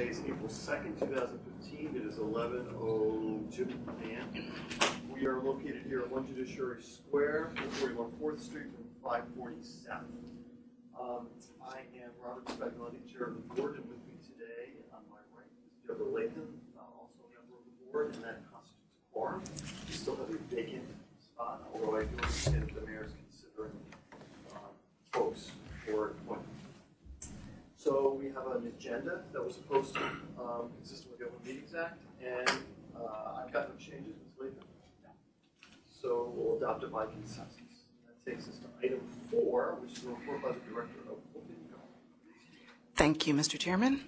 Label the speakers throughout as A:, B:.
A: Today is April 2nd, 2015. It is 11:02 a.m. We are located here at 1 Judiciary Square, 441 4th Street from 547. I am Robert Spagnoletti, Chair of the Board, and with me today on my right is Deborah Latham, also a member of the Board, and that constitutes a quorum. We still have a vacant spot, although I do understand that the Mayor is considering folks for appointment. So we have an agenda that was posted consistent with the Open Meetings Act, and I've got no changes, Ms. Latham. So we'll adopt it by consensus. That takes us to item 4, which is a report by the Director of Open Government.
B: Thank you, Mr. Chairman.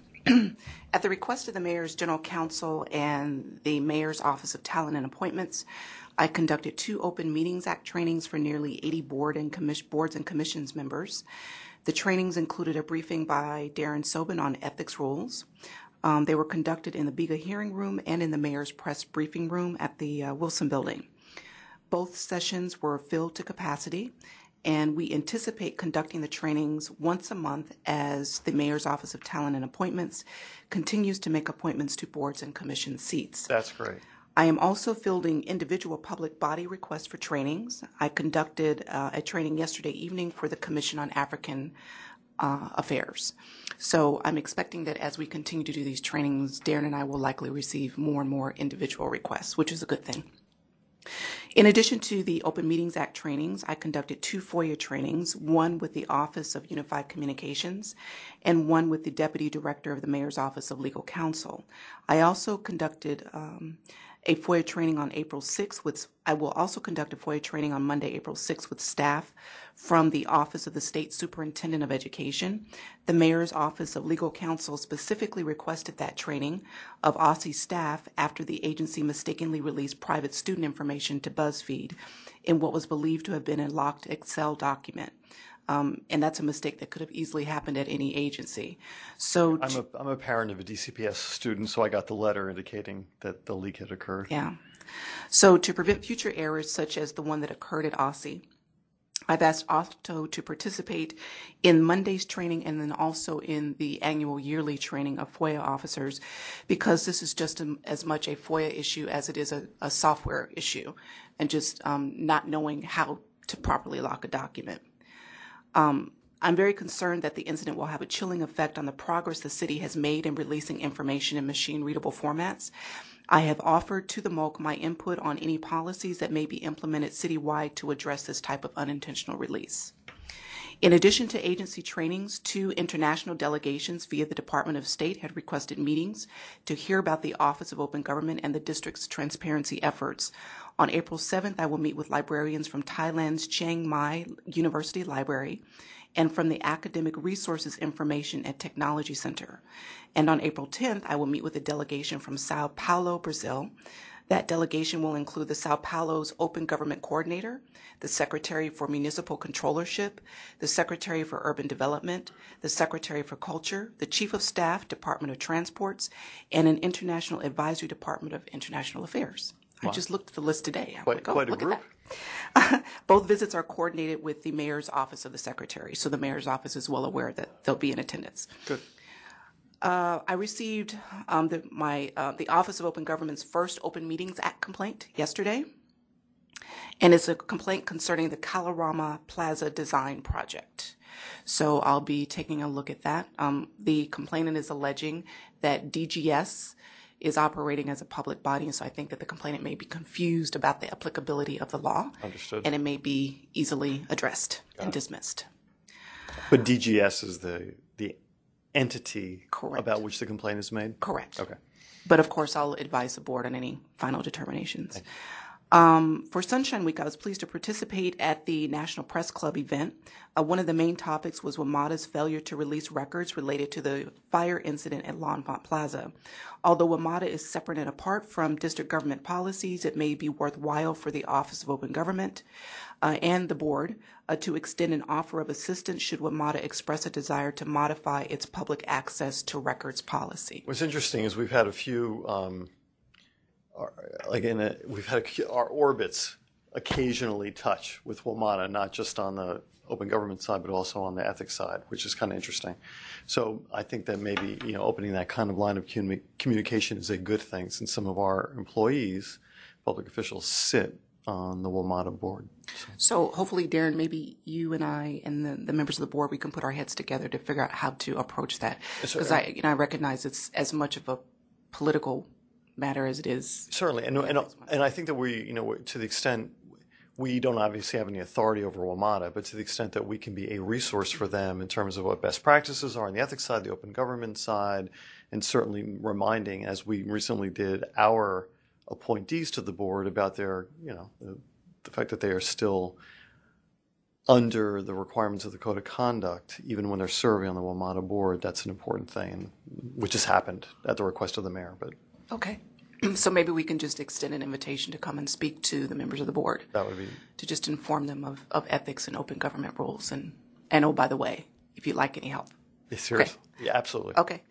B: At the request of the Mayor's General Counsel and the Mayor's Office of Talent and Appointments, I conducted 2 Open Meetings Act trainings for nearly 80 boards and commissions members. The trainings included a briefing by Darrin Sobin on ethics rules. They were conducted in the BEGA hearing room and in the Mayor's press briefing room at the Wilson Building. Both sessions were filled to capacity, and we anticipate conducting the trainings once a month as the Mayor's Office of Talent and Appointments continues to make appointments to boards and commission seats.
A: That's great.
B: I am also fielding individual public body requests for trainings. I conducted a training yesterday evening for the Commission on African Affairs. So I'm expecting that as we continue to do these trainings, Darrin and I will likely receive more and more individual requests, which is a good thing. In addition to the Open Meetings Act trainings, I conducted 2 FOIA trainings, one with the Office of Unified Communications and one with the Deputy Director of the Mayor's Office of Legal Counsel. I also conducted a FOIA training on April 6th. I will also conduct a FOIA training on Monday, April 6th with staff from the Office of the State Superintendent of Education. The Mayor's Office of Legal Counsel specifically requested that training of OSSI staff after the agency mistakenly released private student information to BuzzFeed in what was believed to have been a locked Excel document. And that's a mistake that could have easily happened at any agency. So
C: I'm a parent of a DCPS student, so I got the letter indicating that the leak had occurred.
B: Yeah. So to prevent future errors such as the one that occurred at OSSI, I've asked OSTO to participate in Monday's training and then also in the annual yearly training of FOIA officers, because this is just as much a FOIA issue as it is a software issue, and just not knowing how to properly lock a document. I'm very concerned that the incident will have a chilling effect on the progress the city has made in releasing information in machine-readable formats. I have offered to the MOC my input on any policies that may be implemented citywide to address this type of unintentional release. In addition to agency trainings, 2 international delegations via the Department of State had requested meetings to hear about the Office of Open Government and the district's transparency efforts. On April 7th, I will meet with librarians from Thailand's Chiang Mai University Library and from the Academic Resources Information and Technology Center. And on April 10th, I will meet with a delegation from Sao Paulo, Brazil. That delegation will include the Sao Paulo's Open Government Coordinator, the Secretary for Municipal Controllership, the Secretary for Urban Development, the Secretary for Culture, the Chief of Staff, Department of Transports, and an International Advisory Department of International Affairs. Wow. I just looked at the list today.
C: Quite a group.
B: Both visits are coordinated with the Mayor's Office of the Secretary, so the Mayor's Office is well aware that they'll be in attendance.
C: Good.
B: I received the Office of Open Government's first Open Meetings Act complaint yesterday, and it's a complaint concerning the Kalorama Plaza design project. So I'll be taking a look at that. The complainant is alleging that DGS is operating as a public body, and so I think that the complainant may be confused about the applicability of the law.
C: Understood.
B: And it may be easily addressed and dismissed.
C: But DGS is the entity
B: Correct.
C: About which the complaint is made?
B: Correct.
C: Okay.
B: But of course, I'll advise the board on any final determinations. For Sunshine Week, I was pleased to participate at the National Press Club event. One of the main topics was WMATA's failure to release records related to the fire incident at L'Enfant Plaza. Although WMATA is separate and apart from district government policies, it may be worthwhile for the Office of Open Government and the board to extend an offer of assistance should WMATA express a desire to modify its public access to records policy.
C: What's interesting is we've had a few we've had our orbits occasionally touch with WMATA, not just on the open government side, but also on the ethics side, which is kind of interesting. So I think that maybe, opening that kind of line of communication is a good thing, since some of our employees, public officials, sit on the WMATA board.
B: So hopefully, Darrin, maybe you and I and the members of the board, we can put our heads together to figure out how to approach that. Because I recognize it's as much of a political matter as it is.
C: Certainly, and I think that we, to the extent we don't obviously have any authority over WMATA, but to the extent that we can be a resource for them in terms of what best practices are on the ethics side, the open government side, and certainly reminding, as we recently did, our appointees to the board about their, the fact that they are still under the requirements of the Code of Conduct, even when they're serving on the WMATA board. That's an important thing, which has happened at the request of the mayor. But
B: okay. So maybe we can just extend an invitation to come and speak to the members of the board.
C: That would be
B: to just inform them of ethics and open government rules. And oh, by the way, if you'd like any help.
C: Seriously.
B: Okay.
C: Yeah, absolutely.
B: Okay.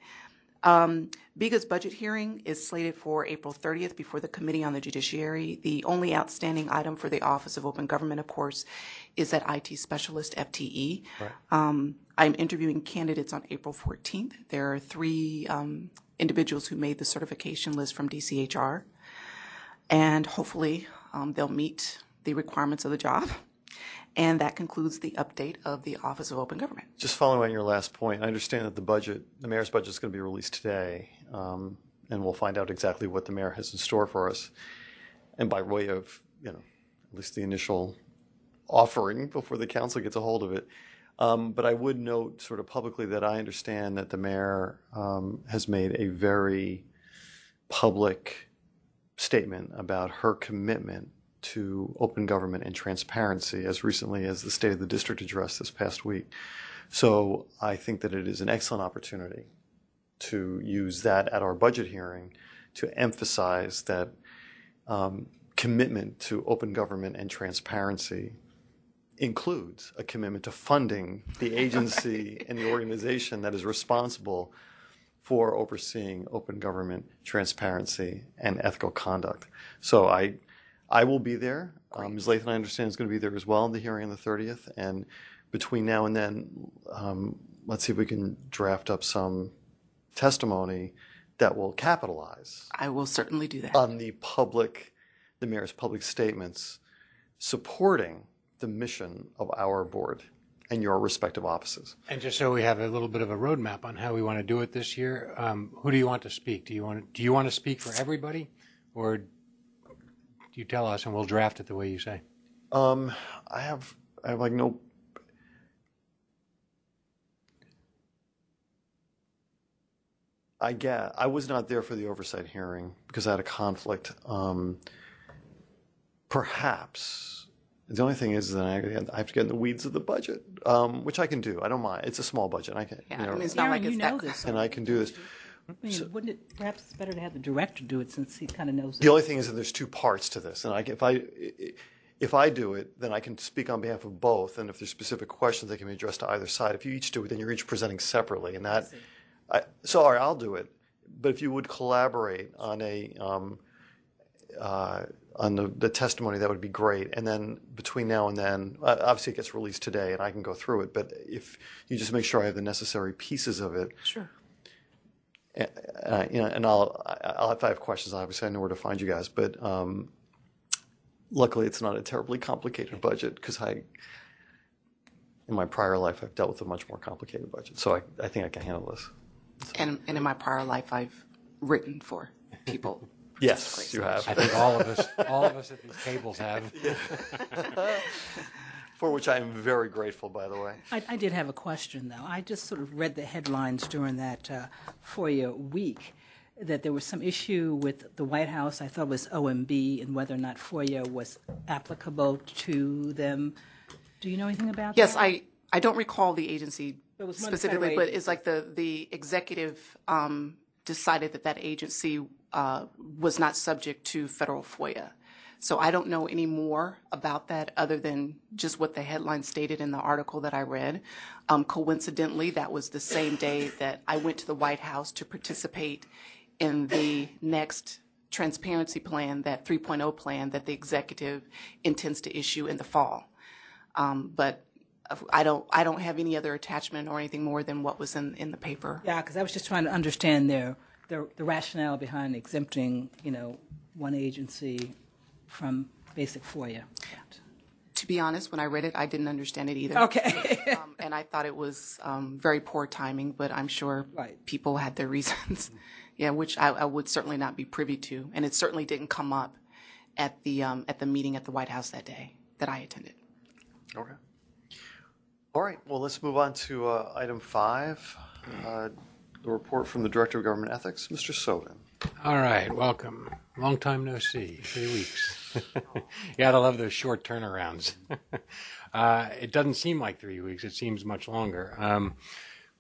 B: BEGA's budget hearing is slated for April 30th before the Committee on the Judiciary. The only outstanding item for the Office of Open Government, of course, is that IT specialist FTE.
C: Right.
B: I'm interviewing candidates on April 14th. There are 3 individuals who made the certification list from DCHR, and hopefully they'll meet the requirements of the job. And that concludes the update of the Office of Open Government.
C: Just following on your last point, I understand that the mayor's budget is going to be released today, and we'll find out exactly what the mayor has in store for us. And by way of, at least the initial offering before the council gets a hold of it. But I would note sort of publicly that I understand that the mayor has made a very public statement about her commitment to open government and transparency as recently as the State of the District address this past week. So I think that it is an excellent opportunity to use that at our budget hearing to emphasize that commitment to open government and transparency includes a commitment to funding the agency and the organization that is responsible for overseeing open government, transparency, and ethical conduct. So I will be there. Ms. Lathan, I understand, is going to be there as well in the hearing on the 30th. And between now and then, let's see if we can draft up some testimony that will capitalize.
B: I will certainly do that.
C: On the mayor's public statements supporting the mission of our board and your respective offices.
D: And just so we have a little bit of a roadmap on how we want to do it this year, who do you want to speak? Do you want to speak for everybody, or you tell us and we'll draft it the way you say?
C: I have like no. I was not there for the oversight hearing because I had a conflict. Perhaps the only thing is that I have to get in the weeds of the budget, which I can do. I don't mind. It's a small budget. I can.
B: Yeah, it's not like it's that.
E: This,
C: and I can do this.
E: I mean, wouldn't it perhaps it's better to have the director do it since he kind of knows?
C: The only thing is that there's 2 parts to this, and if I do it, then I can speak on behalf of both, and if there's specific questions, they can be addressed to either side. If you each do it, then you're each presenting separately, and that. Sorry, I'll do it, but if you would collaborate on the testimony, that would be great. And then between now and then, obviously it gets released today, and I can go through it. But if you just make sure I have the necessary pieces of it.
B: Sure.
C: And I'll if I have questions, obviously I know where to find you guys. But luckily, it's not a terribly complicated budget because in my prior life, I've dealt with a much more complicated budget. So I think I can handle this. So.
B: And in my prior life, I've written for people.
C: Yes, you have.
D: I think all of us at these tables have.
C: For which I am very grateful, by the way.
E: I did have a question, though. I just sort of read the headlines during that FOIA week that there was some issue with the White House. I thought it was OMB and whether or not FOIA was applicable to them. Do you know anything about
B: Yes,
E: that?
B: I don't recall the agency
E: There was one
B: specifically,
E: federal
B: but it's like the executive decided that agency was not subject to federal FOIA. So I don't know any more about that other than just what the headline stated in the article that I read. Coincidentally, that was the same day that I went to the White House to participate in the next transparency plan, that 3.0 plan that the executive intends to issue in the fall. But I don't have any other attachment or anything more than what was in the paper.
E: Yeah, because I was just trying to understand the rationale behind exempting, one agency from basic FOIA.
B: To be honest, when I read it, I didn't understand it either.
E: Okay.
B: And I thought it was very poor timing, but I'm sure
E: Right.
B: people had their reasons. Yeah, which I would certainly not be privy to, and it certainly didn't come up at the meeting at the White House that day that I attended.
C: Okay. All right. Well, let's move on to item 5, the report from the Director of Government Ethics, Mr. Sobin.
D: All right, welcome. Long time no see, 3 weeks. You gotta love those short turnarounds. It doesn't seem like 3 weeks, it seems much longer.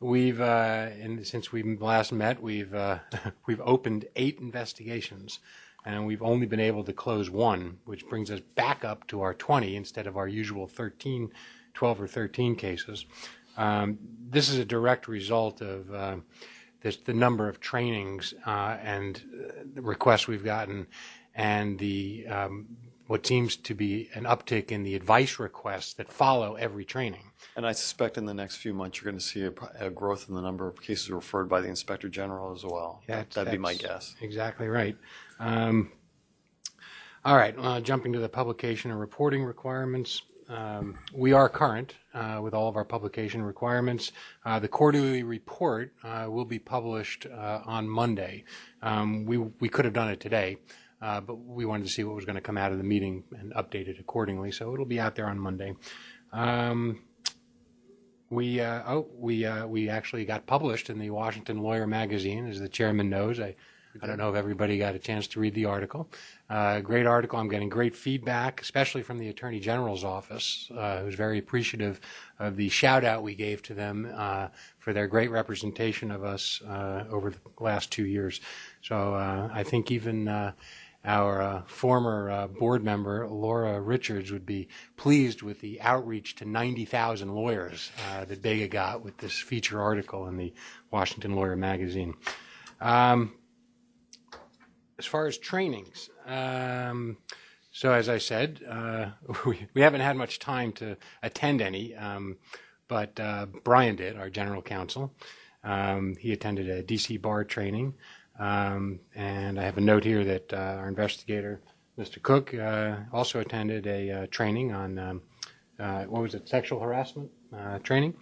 D: Since we last met, we've opened 8 investigations, and we've only been able to close 1, which brings us back up to our 20 instead of our usual 12 or 13 cases. This is a direct result of the number of trainings and the requests we've gotten, and the what seems to be an uptick in the advice requests that follow every training.
C: And I suspect in the next few months you're going to see a growth in the number of cases referred by the Inspector General as well. That'd be my guess.
D: Exactly right. All right, jumping to the publication and reporting requirements. We are current with all of our publication requirements. The quarterly report will be published on Monday. We could have done it today, but we wanted to see what was going to come out of the meeting and update it accordingly. So it'll be out there on Monday. We actually got published in the Washington Lawyer magazine, as the chairman knows. I don't know if everybody got a chance to read the article. Great article. I'm getting great feedback, especially from the Attorney General's office, who's very appreciative of the shout-out we gave to them for their great representation of us over the last 2 years. So I think even our former board member, Laura Richards, would be pleased with the outreach to 90,000 lawyers that BEGA got with this feature article in the Washington Lawyer magazine. As far as trainings, so as I said, we haven't had much time to attend any, but Brian did, our general counsel. He attended a DC bar training, and I have a note here that our investigator, Mr. Cook, also attended a training on, what was it, sexual harassment training.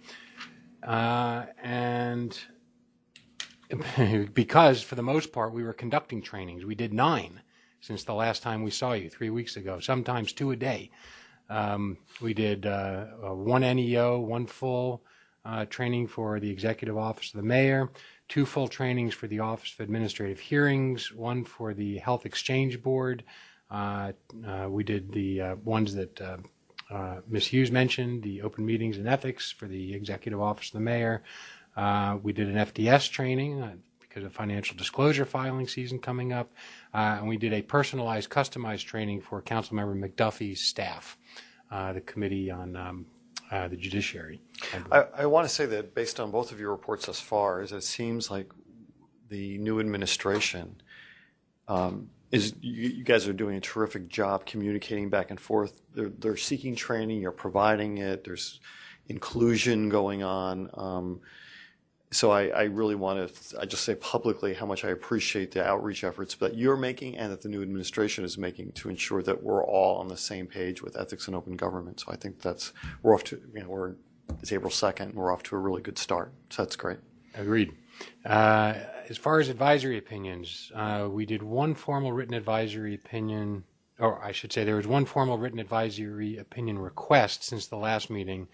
D: And because for the most part we were conducting trainings. We did 9 since the last time we saw you 3 weeks ago, sometimes 2 a day. We did 1 NEO, 1 full training for the Executive Office of the Mayor, 2 full trainings for the Office of Administrative Hearings, 1 for the Health Exchange Board. We did the ones that Ms. Hughes mentioned, the Open Meetings and Ethics for the Executive Office of the Mayor. We did an FDS training because of financial disclosure filing season coming up. And we did a personalized, customized training for Councilmember McDuffie's staff, the Committee on the Judiciary.
C: I want to say that based on both of your reports thus far, is it seems like the new administration you guys are doing a terrific job communicating back and forth. They're seeking training, you're providing it, there's inclusion going on. So I really want to just say publicly how much I appreciate the outreach efforts that you're making and that the new administration is making to ensure that we're all on the same page with ethics and open government. So I think we're off to, it's April 2nd, we're off to a really good start. So that's great.
D: Agreed. As far as advisory opinions, we did 1 formal written advisory opinion, or I should say there was 1 formal written advisory opinion request since the last meeting.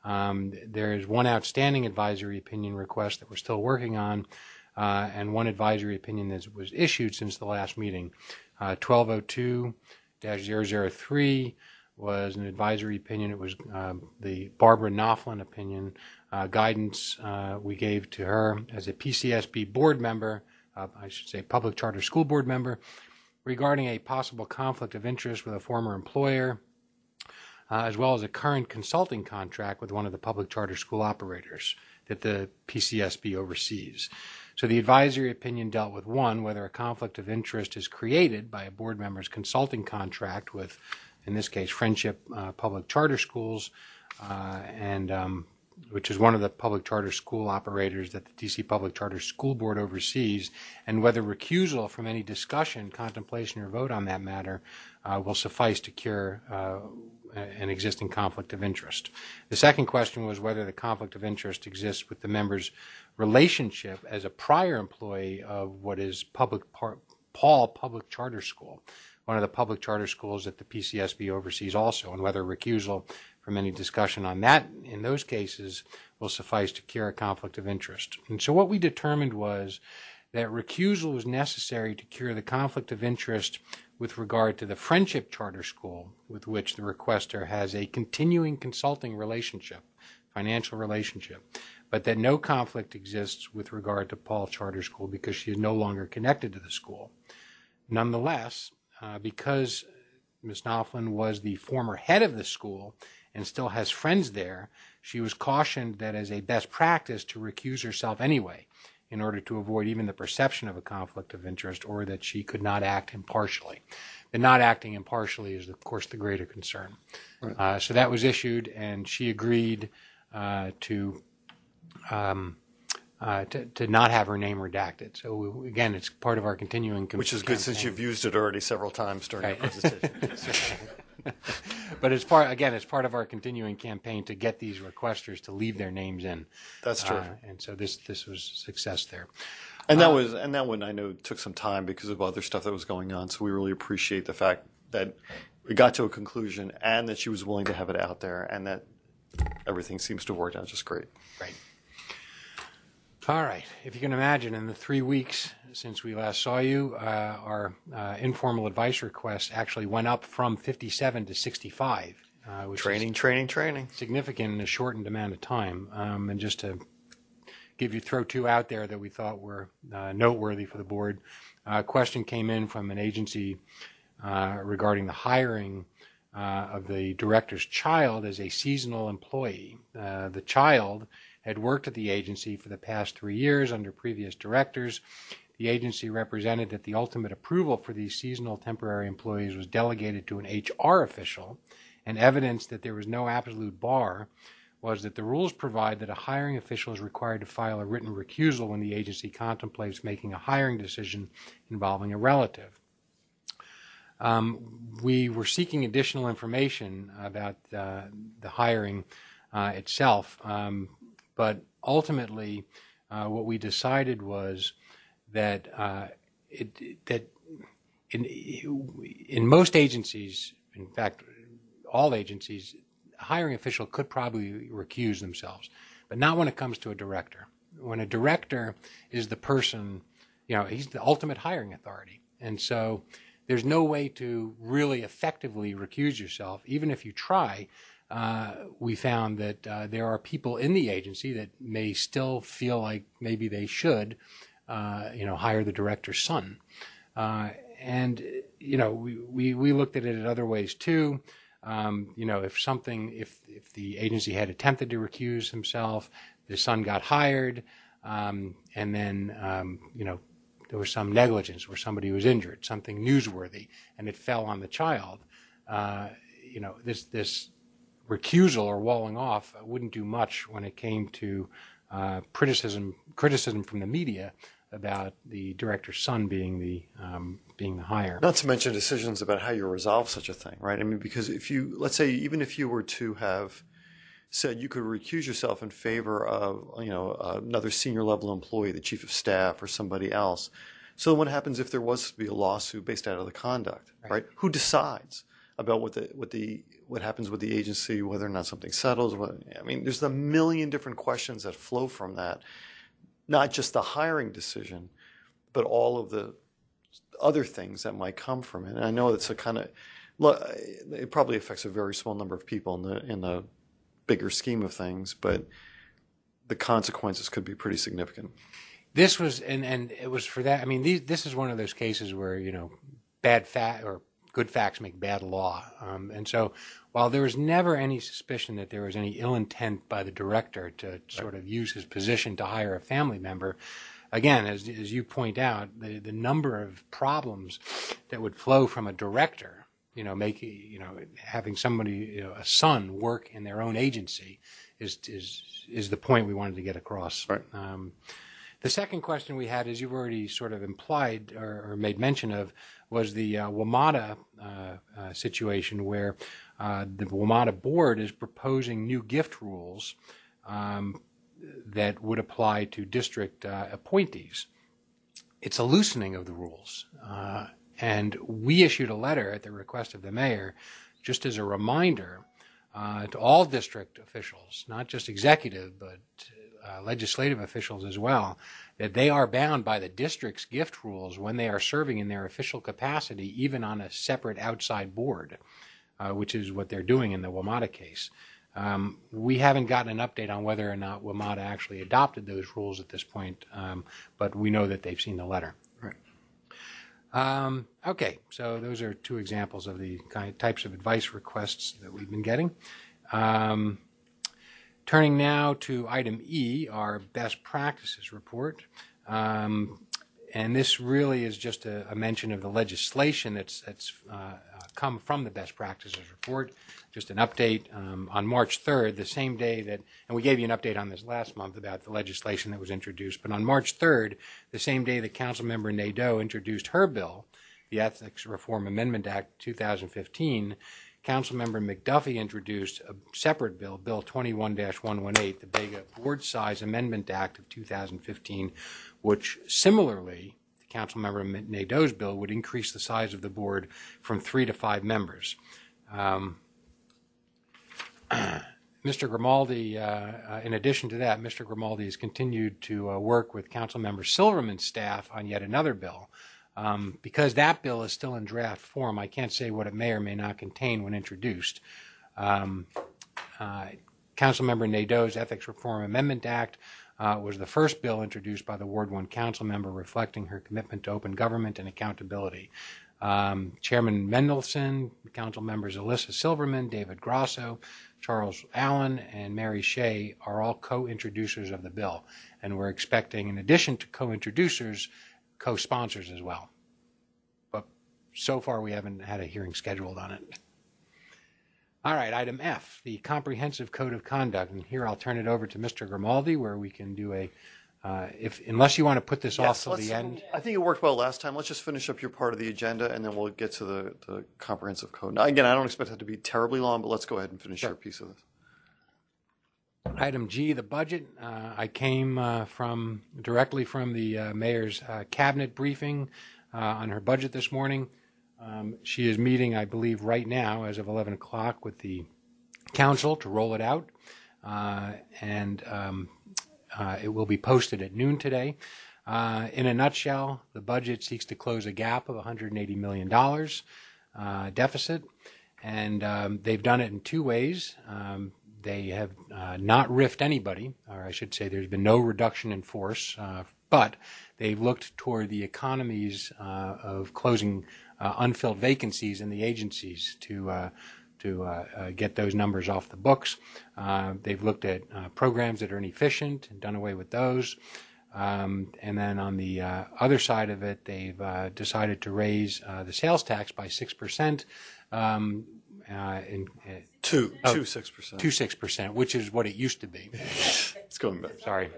D: There is 1 outstanding advisory opinion request that we're still working on, and 1 advisory opinion that was issued since the last meeting. 1202-003 was an advisory opinion. It was the Barbara Knopflin opinion, guidance we gave to her as a PCSB board member, I should say public charter school board member, regarding a possible conflict of interest with a former employer, as well as a current consulting contract with one of the public charter school operators that the PCSB oversees. So the advisory opinion dealt with 1, whether a conflict of interest is created by a board member's consulting contract with, in this case, Friendship Public Charter Schools, which is one of the public charter school operators that the D.C. Public Charter School Board oversees, and whether recusal from any discussion, contemplation, or vote on that matter will suffice to cure an existing conflict of interest. The second question was whether the conflict of interest exists with the member's relationship as a prior employee of what is Paul Public Charter School, one of the public charter schools that the PCSB oversees also, and whether recusal from any discussion on that in those cases will suffice to cure a conflict of interest. And so what we determined was that recusal was necessary to cure the conflict of interest with regard to the Friendship Charter School, with which the requester has a continuing consulting relationship, financial relationship, but that no conflict exists with regard to Paul Charter School because she is no longer connected to the school. Nonetheless, because Ms. Knopflin was the former head of the school and still has friends there, she was cautioned that as a best practice to recuse herself anyway in order to avoid even the perception of a conflict of interest, or that she could not act impartially. The not acting impartially is, of course, the greater concern. Right. So that was issued, and she agreed to not have her name redacted. So again, it's part of our continuing campaign.
C: Which is good since you've used it already several times during your presentation.
D: But it's part of our continuing campaign to get these requesters to leave their names in.
C: That's true.
D: And so this was success there.
C: And that one I know took some time because of other stuff that was going on. So we really appreciate the fact that we got to a conclusion and that she was willing to have it out there, and that everything seems to work out just great.
D: Right. All right. If you can imagine, in the 3 weeks since we last saw you, our informal advice requests actually went up from 57 to 65. Which
C: training.
D: significant in a shortened amount of time. And just to throw two out there that we thought were noteworthy for the board, a question came in from an agency regarding the hiring of the director's child as a seasonal employee. The child had worked at the agency for the past 3 years under previous directors. The agency represented that the ultimate approval for these seasonal temporary employees was delegated to an HR official, and evidence that there was no absolute bar was that the rules provide that a hiring official is required to file a written recusal when the agency contemplates making a hiring decision involving a relative. We were seeking additional information about the hiring itself, but ultimately what we decided was that in most agencies, in fact, all agencies, a hiring official could probably recuse themselves, but not when it comes to a director. When a director is the person, he's the ultimate hiring authority. And so there's no way to really effectively recuse yourself. Even if you try, we found that there are people in the agency that may still feel like maybe they should, hire the director's son. And we looked at it in other ways too. If the agency had attempted to recuse himself, the son got hired, and then, there was some negligence where somebody was injured, something newsworthy, and it fell on the child. This recusal or walling off wouldn't do much when it came to criticism from the media about the director's son being the hire.
C: Not to mention decisions about how you resolve such a thing, right? I mean, because let's say, even if you were to have said you could recuse yourself in favor of, another senior level employee, the chief of staff or somebody else. So what happens if there was to be a lawsuit based out of the conduct, right? Who decides about what happens with the agency, whether or not something settles? There's a million different questions that flow from that. Not just the hiring decision, but all of the other things that might come from it. And I know it's it probably affects a very small number of people in the bigger scheme of things, but the consequences could be pretty significant.
D: This was, and it was for that. This is one of those cases where, bad fact or good facts make bad law. And so while there was never any suspicion that there was any ill intent by the director to sort of use his position to hire a family member, again, as you point out, the number of problems that would flow from a director having somebody, a son, work in their own agency is the point we wanted to get across.
C: Right.
D: The second question we had, as you've already sort of implied or made mention of, was the WMATA situation where the WMATA board is proposing new gift rules that would apply to district appointees. It's a loosening of the rules. And we issued a letter at the request of the mayor just as a reminder to all district officials, not just executive, but legislative officials as well, that they are bound by the district's gift rules when they are serving in their official capacity, even on a separate outside board, which is what they're doing in the WMATA case. We haven't gotten an update on whether or not WMATA actually adopted those rules at this point, but we know that they've seen the letter. Right. Okay, so those are two examples of the types of advice requests that we've been getting. Turning now to item E, our best practices report. And this really is just a mention of the legislation that's come from the best practices report. Just an update on March 3rd, the same day that, and we gave you an update on this last month about the legislation that was introduced, but on March 3rd, the same day that Councilmember Nadeau introduced her bill, the Ethics Reform Amendment Act 2015, Councilmember McDuffie introduced a separate bill, Bill 21-118, the BEGA Board Size Amendment Act of 2015, which similarly, Councilmember Nadeau's bill would increase the size of the board from 3 to 5 members. Mr. Grimaldi, in addition to that, Mr. Grimaldi has continued to work with Councilmember Silverman's staff on yet another bill. Because that bill is still in draft form, I can't say what it may or may not contain when introduced. Councilmember Nadeau's Ethics Reform Amendment Act was the first bill introduced by the Ward 1 council member, reflecting her commitment to open government and accountability. Chairman Mendelson, council members Alyssa Silverman, David Grosso, Charles Allen, and Mary Shea are all co-introducers of the bill. And we're expecting, in addition to co-introducers, co-sponsors as well. But so far we haven't had a hearing scheduled on it. All right, item F, the Comprehensive Code of Conduct. And here I'll turn it over to Mr. Grimaldi, where we can do a, unless you want to put this off till the end.
C: I think it worked well last time. Let's just finish up your part of the agenda, and then we'll get to the Comprehensive Code. Now, again, I don't expect it to be terribly long, but let's go ahead and finish your piece of this.
D: Item G, the budget. I came directly from the mayor's cabinet briefing on her budget this morning. She is meeting, I believe, right now as of 11 o'clock with the council to roll it out. And it will be posted at noon today. In a nutshell, the budget seeks to close a gap of $180 million deficit. And they've done it in two ways. They have not riffed anybody, or I should say there's been no reduction in force, but they've looked toward the economies of closing unfilled vacancies in the agencies to get those numbers off the books. They've looked at programs that are inefficient and done away with those. And then on the other side of it, they've decided to raise the sales tax by 6%. 6%, which is what it used to be.
C: It's going back.
D: Sorry.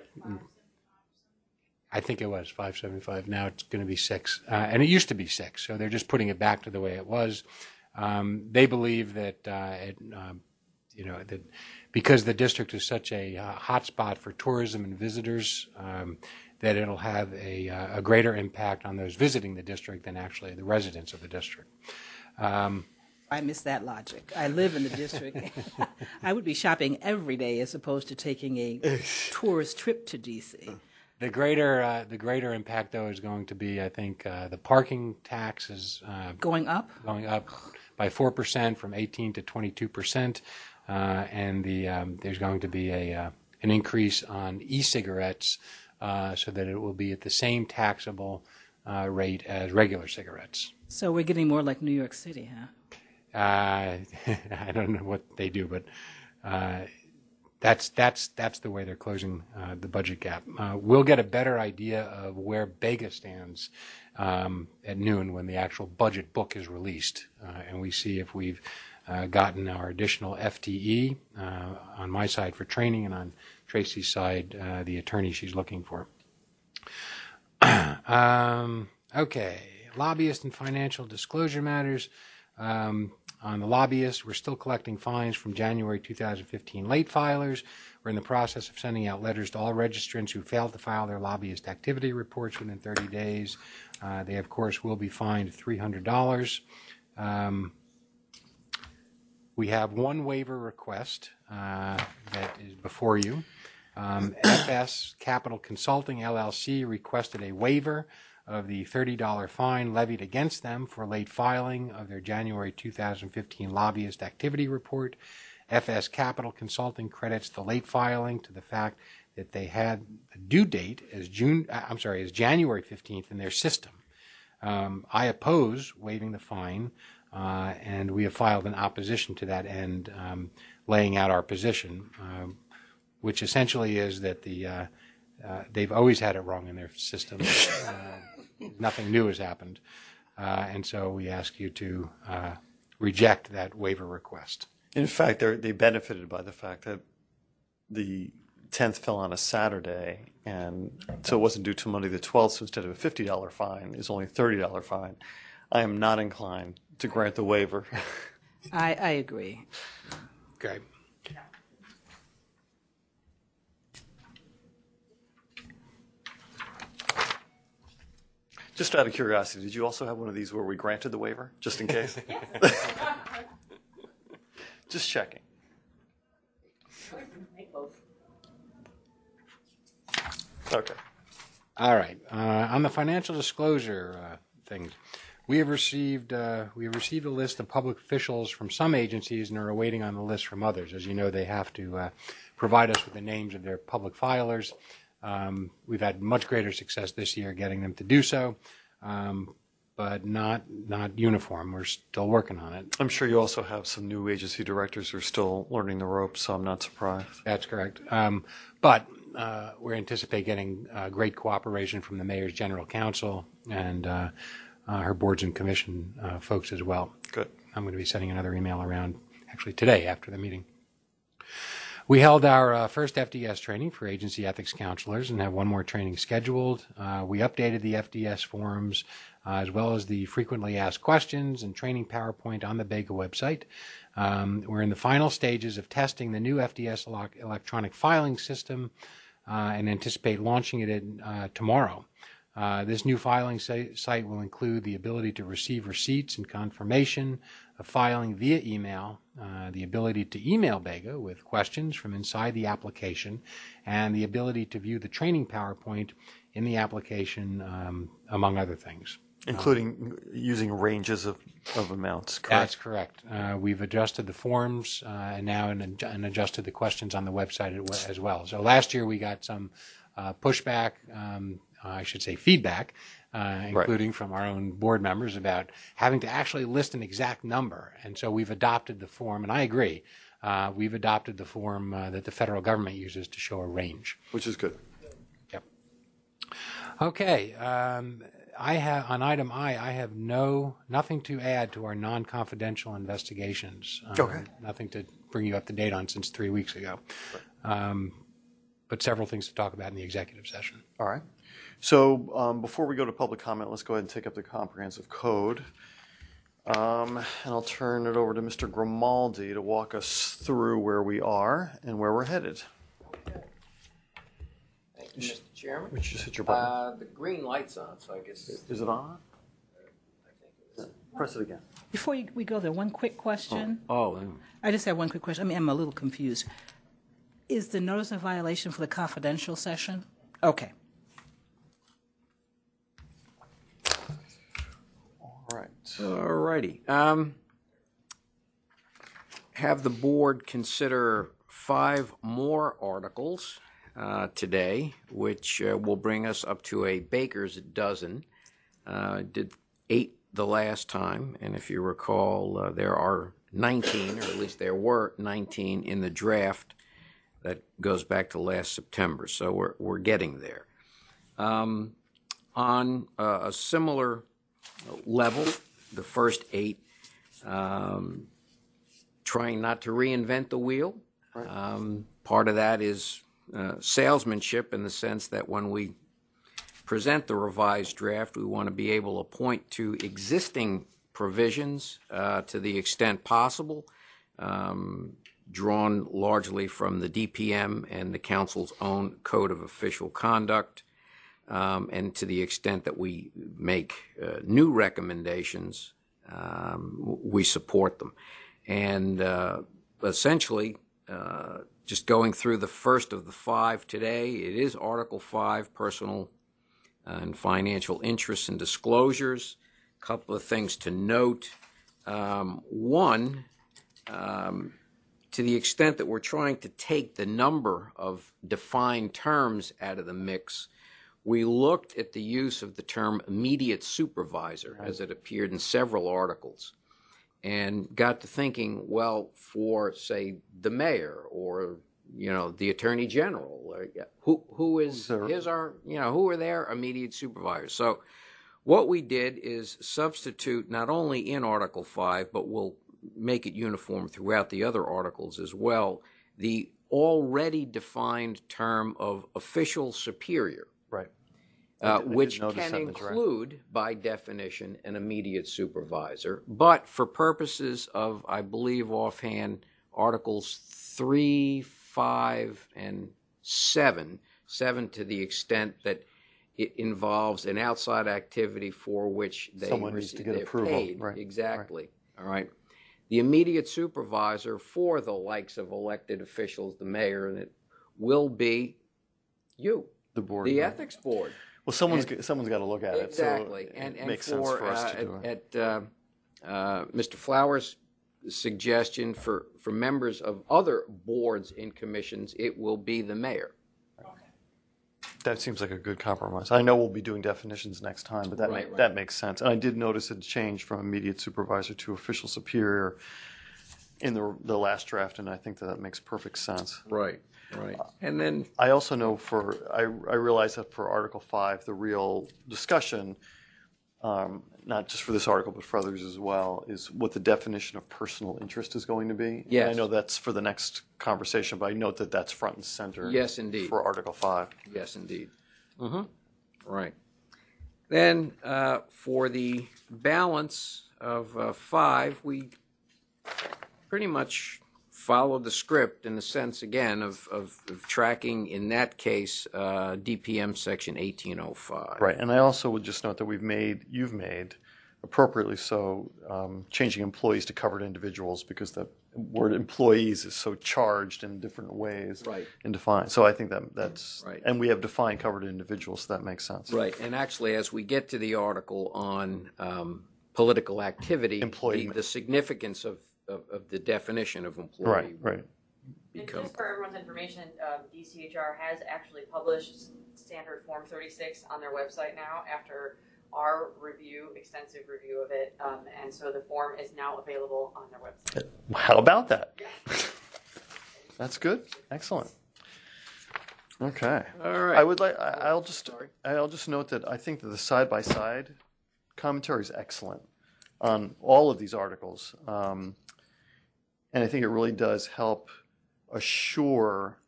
D: I think it was 5.75. Now it's going to be 6, and it used to be 6. So they're just putting it back to the way it was. They believe that that because the district is such a hot spot for tourism and visitors, that it'll have a greater impact on those visiting the district than actually the residents of the district.
E: I miss that logic. I live in the district. I would be shopping every day as opposed to taking a tourist trip to D.C.
D: The greater impact, though, is going to be, I think, the parking tax is
E: going up
D: by 4% from 18 to 22%, and there's going to be an increase on e-cigarettes so that it will be at the same taxable rate as regular cigarettes.
E: So we're getting more like New York City, huh?
D: I don't know what they do, but that's the way they're closing the budget gap. We'll get a better idea of where BEGA stands at noon when the actual budget book is released, and we see if we've gotten our additional FTE on my side for training, and on Traci's side, the attorney she's looking for. Okay, lobbyist and financial disclosure matters. On the lobbyists, we're still collecting fines from January 2015 late filers. We're in the process of sending out letters to all registrants who failed to file their lobbyist activity reports within 30 days. They, of course, will be fined $300. We have one waiver request that is before you. FS Capital Consulting, LLC, requested a waiver of the $30 fine levied against them for late filing of their January 2015 lobbyist activity report. FS Capital Consulting credits the late filing to the fact that they had the due date as January 15th in their system. I oppose waiving the fine, and we have filed an opposition to that end, laying out our position, which essentially is that they've always had it wrong in their system. Nothing new has happened. And so we ask you to reject that waiver request.
C: In fact, they benefited by the fact that the 10th fell on a Saturday, and so it wasn't due till Monday the 12th, so instead of a $50 fine, it's only a $30 fine. I am not inclined to grant the waiver.
E: I agree.
D: Okay.
C: Just out of curiosity, did you also have one of these where we granted the waiver, just in case? Just checking. Okay.
D: All right. On the financial disclosure things, we have received a list of public officials from some agencies and are awaiting on the list from others. As you know, they have to provide us with the names of their public filers. We've had much greater success this year getting them to do so, but not uniform. We're still working on it.
C: I'm sure you also have some new agency directors who are still learning the ropes, so I'm not surprised.
D: That's correct. But we anticipate getting great cooperation from the Mayor's General Counsel and her boards and commission folks as well.
C: Good.
D: I'm going to be sending another email around actually today after the meeting. We held our first FDS training for agency ethics counselors and have one more training scheduled. We updated the FDS forums as well as the frequently asked questions and training PowerPoint on the BEGA website. We're in the final stages of testing the new FDS electronic filing system and anticipate launching it tomorrow. This new filing site will include the ability to receive receipts and confirmation of filing via email, the ability to email BEGA with questions from inside the application, and the ability to view the training PowerPoint in the application, among other things.
C: Including using ranges of amounts, correct?
D: That's correct. We've adjusted the forms and now and adjusted the questions on the website as well. So last year we got some pushback, I should say feedback, including from our own board members about having to actually list an exact number. And so we've adopted the form, and I agree, we've adopted the form that the federal government uses to show a range.
C: Which is good.
D: Yep. Okay. On item I have nothing to add to our non-confidential investigations.
C: Okay.
D: Nothing to bring you up to date on since 3 weeks ago. Right. But several things to talk about in the executive session.
C: All right. So before we go to public comment, let's go ahead and take up the comprehensive code. And I'll turn it over to Mr. Grimaldi to walk us through where we are and where we're headed.
F: Thank you, Mr. Chairman.
C: Would you just hit your button?
F: The green light's on, so I guess.
C: Is it on?
F: I think it is.
C: Press it again.
E: Before we go there, one quick question.
F: Oh.
E: I just have one quick question. I mean, I'm a little confused. Is the notice of violation for the confidential session? Okay.
C: All right.
F: All righty. Have the board consider 5 more articles today, which will bring us up to a baker's dozen. Did 8 the last time, and if you recall, there are 19, or at least there were 19 in the draft that goes back to last September, so we're getting there. on a similar level, the first 8, trying not to reinvent the wheel. Part of that is salesmanship in the sense that when we present the revised draft, we want to be able to point to existing provisions to the extent possible, drawn largely from the DPM and the Council's own Code of Official Conduct, and to the extent that we make new recommendations, we support them. And essentially, just going through the first of the 5 today, it is Article 5, Personal and Financial Interests and Disclosures. A couple of things to note. One, to the extent that we're trying to take the number of defined terms out of the mix, we looked at the use of the term immediate supervisor as it appeared in several articles and got to thinking, well, for, say, the mayor or, the attorney general, who are their immediate supervisors? So what we did is substitute not only in Article 5, but we'll make it uniform throughout the other articles as well, the already defined term of official superior.
C: Right.
F: Which can include, by definition, an immediate supervisor. But for purposes of, I believe offhand, Articles 3, 5, and 7 to the extent that it involves an outside activity for which
C: someone needs to get approval.
F: Paid.
C: Right.
F: Exactly. Right. All right. The immediate supervisor for the likes of elected officials, the mayor, and it will be you,
C: the board,
F: the ethics board.
C: Well, someone's got to look at it.
F: Exactly,
C: So it makes sense for us to do it.
F: Mr. Flowers' suggestion for members of other boards and commissions, it will be the mayor.
C: That seems like a good compromise. I know we'll be doing definitions next time, but that makes sense. And I did notice a change from immediate supervisor to official superior in the last draft, and I think that makes perfect sense.
F: Right. And then
C: I also know I realize that for Article 5, the real discussion, not just for this article but for others as well, is what the definition of personal interest is going to be.
F: Yes.
C: And I know that's for the next conversation, but I note that that's front and center.
F: Yes, indeed.
C: For Article 5.
F: Yes, indeed. Right. Then for the balance of 5, we pretty much followed the script in the sense, again, of tracking, in that case, DPM Section 1805.
C: Right, and I also would just note that you've made, appropriately so, changing employees to covered individuals because the word employees is so charged in different ways and defined. So I think that's
F: right.
C: And we have defined covered individuals, so that makes sense.
F: Right, and actually, as we get to the article on political activity, the significance of the definition of employee.
C: Right.
G: And just for everyone's information, DCHR has actually published standard Form 36 on their website now after our extensive review of it, and so the form is now available on their website.
C: How about that?
G: Yeah.
C: That's good. Excellent. Okay.
F: All right.
C: I'll just note that I think that the side-by-side commentary is excellent on all of these articles. And I think it really does help assure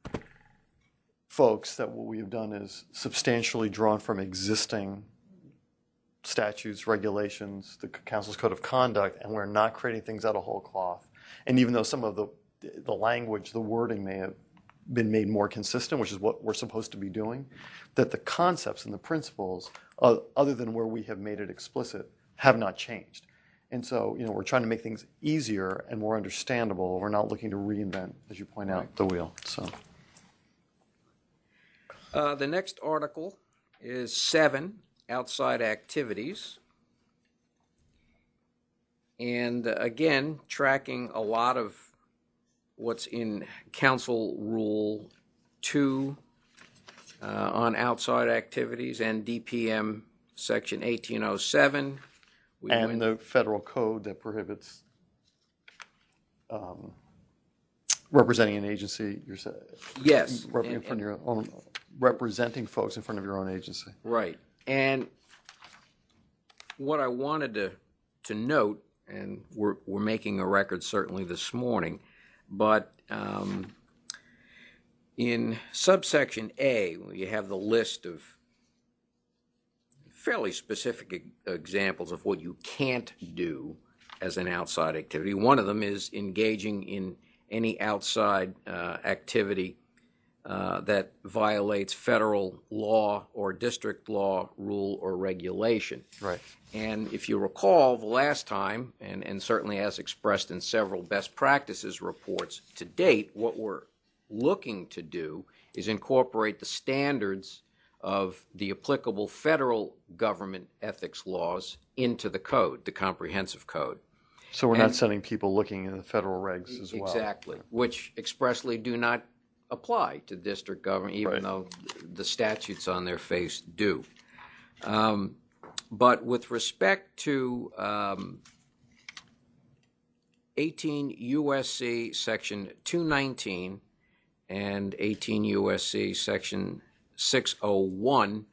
C: folks that what we have done is substantially drawn from existing statutes, regulations, the Council's Code of Conduct, and we're not creating things out of whole cloth. And even though some of the language, the wording may have been made more consistent, which is what we're supposed to be doing, that the concepts and the principles, other than where we have made it explicit, have not changed. And so, we're trying to make things easier and more understandable. We're not looking to reinvent, as you point out, the wheel. So,
F: the next article is 7, outside activities. And again, tracking a lot of what's in Council Rule 2 on outside activities and DPM Section 1807.
C: And the federal code that prohibits representing an agency.
F: Yes.
C: Representing folks in front of your own agency.
F: Right. And what I wanted to note, and we're making a record certainly this morning, but in subsection A, you have the list of fairly specific examples of what you can't do as an outside activity. One of them is engaging in any outside activity that violates federal law or district law, rule, or regulation.
C: Right.
F: And if you recall, the last time, and certainly as expressed in several best practices reports to date, what we're looking to do is incorporate the standards of the applicable federal government ethics laws into the code, the comprehensive code.
C: So we're not sending people looking in the federal regs as well.
F: Exactly, which expressly do not apply to district government, even
C: Right.
F: though the statutes on their face do. But with respect to 18 U.S.C. Section 219 and 18 U.S.C. Section 601,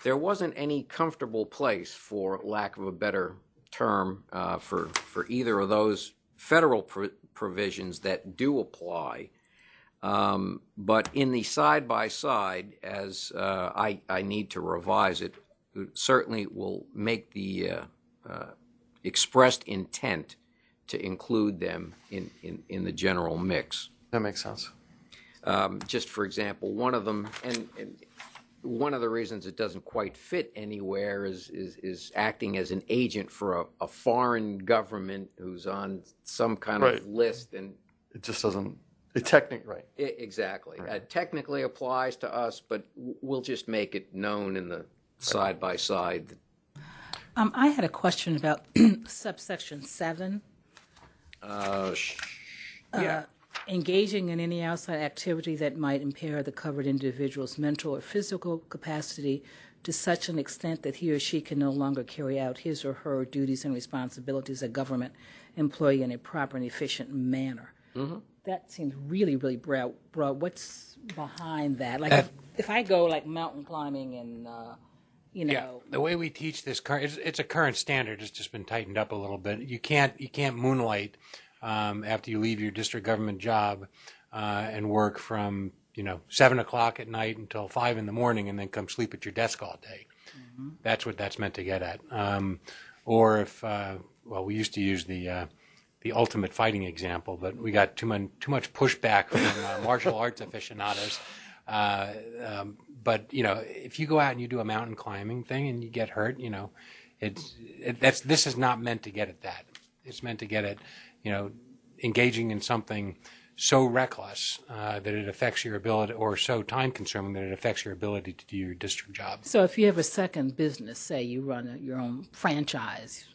F: there wasn't any comfortable place, for lack of a better term, for either of those federal provisions that do apply. But in the side-by-side, as I need to revise it, certainly will make the expressed intent to include them in the general mix.
C: That makes sense.
F: Just for example, one of them, and one of the reasons it doesn't quite fit anywhere is acting as an agent for a foreign government who's on some kind
C: Right.
F: of list, and
C: It just doesn't. Right.
F: exactly.
C: Right.
F: Technically applies to us, but we'll just make it known in the side by side.
E: I had a question about subsection 7.
F: Yeah.
E: Engaging in any outside activity that might impair the covered individual's mental or physical capacity to such an extent that he or she can no longer carry out his or her duties and responsibilities as a government employee in a proper and efficient manner. Mm-hmm. That seems really, really broad. What's behind that? Like if I go like mountain climbing and,
D: The way we teach this, it's a current standard. It's just been tightened up a little bit. You can't moonlight after you leave your district government job and work from 7 o'clock at night until 5 in the morning and then come sleep at your desk all day. Mm-hmm. That's what that's meant to get at. Or if we used to use the ultimate fighting example, but we got too much pushback from martial arts aficionados. But if you go out and you do a mountain climbing thing and you get hurt, this is not meant to get at that. It's meant to get at engaging in something so reckless that it affects your ability, or so time-consuming that it affects your ability to do your district job.
E: So if you have a second business, say you run your own franchise,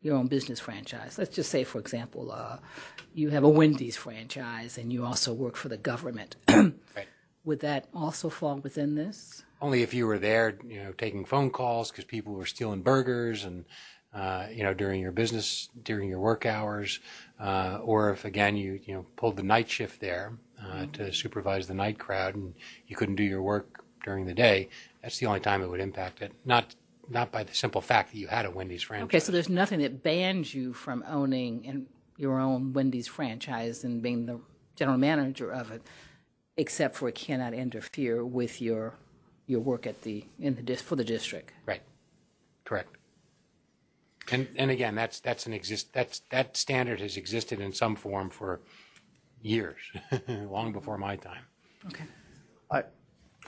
E: your own business franchise. Let's just say, for example, you have a Wendy's franchise and you also work for the government.
D: Right.
E: Would that also fall within this?
D: Only if you were there, taking phone calls because people were stealing burgers and, during your work hours, or if again you pulled the night shift there to supervise the night crowd and you couldn't do your work during the day. That's the only time it would impact it. Not by the simple fact that you had a Wendy's franchise.
E: Okay, so there's nothing that bans you from owning your own Wendy's franchise and being the general manager of it, except for it cannot interfere with your work for the district.
D: Right. Correct. And again, that standard has existed in some form for years, long before my time.
E: Okay.